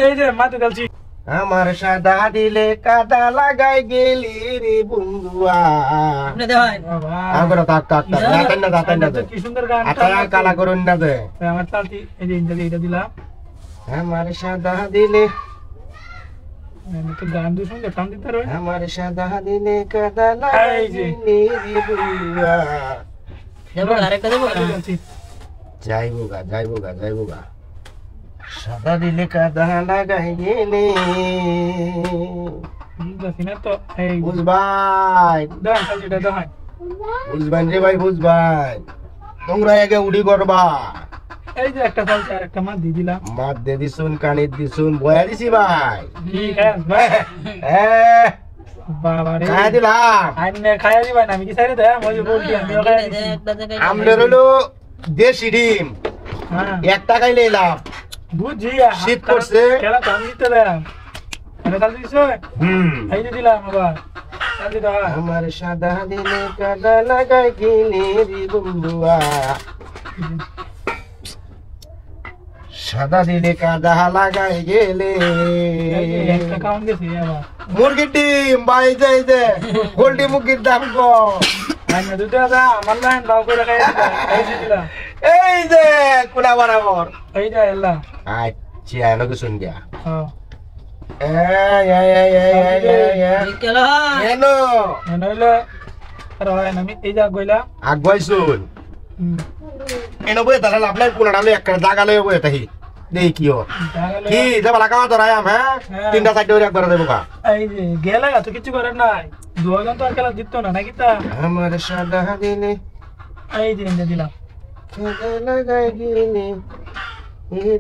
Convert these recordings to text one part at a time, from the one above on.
এই যে মাতে dalছি আমার সাদা দিলে কাদা লাগাই গেলি রে বন্ধুয়া আপনি দেন বাবা আগরা তাক তাক তাক দাতান না কি সুন্দর গান আতা কালা করুন না দে আমার তালতি এই যে এটা দিলাম আমার সাদা দিলে আমি তো গান দুই সঙ্গে টান দিতে রই আমার সাদা দিলে কাদা লাগাই গেলি রে বন্ধুয়া দেবো আরেকটা দেবো যাইবো গা সাদা দিলে কাদা লাগাই গেলে দেখিনা তো এই বুঝবাই দান এটা দান বুঝবান রে ভাই বুঝবাই তোমরা আগে উড়ি করবা এই যে একটা চালছে আর একটা মাছ দিয়ে দিলাম মাত দে দিছুন কানিত দিছুন বয়া দিছি ভাই ঠিক আছে ভাই বাবা রে খাই দিলাম আইনে খাইয়া দিবা না আমি কি সাইরে দেয় মই বলছি আমিও খাইয়া দিছি আমনের হলো দেশি ডিম হ্যাঁ একটা খাইলে লাভ বুঝি শীত করছে। খেলা তো আমি দিতে দেয় এটা তাল দিছো এই যে দিলাম বাবা তাল দিতে হয় আমার সাদা দিলে কাদা লাগাই গেলে রে বন্ধুয়া সাদা দিলে কাদা লাগাই গেলে একটা কাউন্ট গেছি বাবা মুরগির ডিম ভাই যাই যে গোল্ডি মুরগির দাম কম আইনে দুটো আছে আমার লাইন দাও করে খাইয়া দিলাম এই যে দিলাম এই যে কোনা বরাবর এই যে এলা আচ্ছা এনো কি শুন গিয়া হ্যাঁ কেলো এনো নইলে আর হয় না আমি এই যা গইলা আগুয়াই শুন এনো বই তাহলে লাভ নাই কোনা নালে একটা জায়গা লয়ে বই তাহি দেই কি ও কি যাবা লাগা ধরাই আম হ্যাঁ তিনটা চারটে করে একবার দেবো কা এই যে গেলে তো কিছু করার নাই দুজন তো আর খেলা জিতত না নাকি তা আমার সাদা দিলে এই যে এনে দিলাম কাদা লাগাই গেলে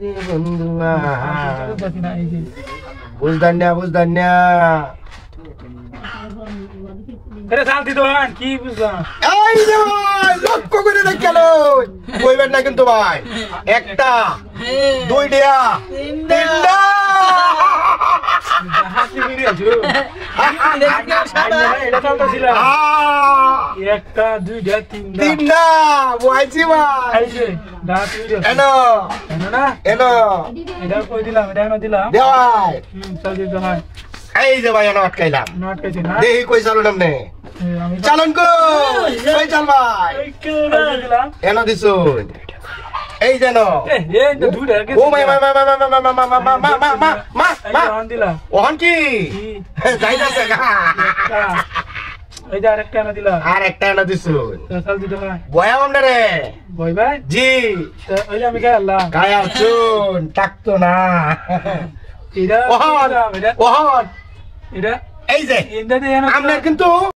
রে বন্ধুয়া দেখি না এই যে বুঝদান না আরে শান্তি তো আন কি বুঝলাম এই যে ভাই লক্ষ্য করে দেখল কইবেন না কিন্তু ভাই একটা দুইটা তিনটা হাসি ভিডিও ছিল এটা চলতেছিল একটা দুইটা তিনটা তিনটা বইছি ভাই এই যে দাঁত ভিডিও এনো না এনো এটা কই দিলাম এটা এনে দিলাম দে ভাই চল দিতে হয় এই যে ভাই এনো আটকাইলাম নট কেছি না দেহি কই চালু নামনে আমি চালন কই চাল ভাই দিলাম এনো দিছুন এই যেন এই যে দুইটা ও মা দিলাম ওহন কি যাইতাছে গা এই যে আরেকটা এনে দিলাম আর একটা এনো দিছুন চল দিতে হয় বয়া আমনে রে বই ভাই জি ওই যে আমি খাই আল্লাহ কায়া চুন টাকতো না এটা ওহন এটা ওহন এটা এই যে এটা দিয়ে আমনের কিন্তু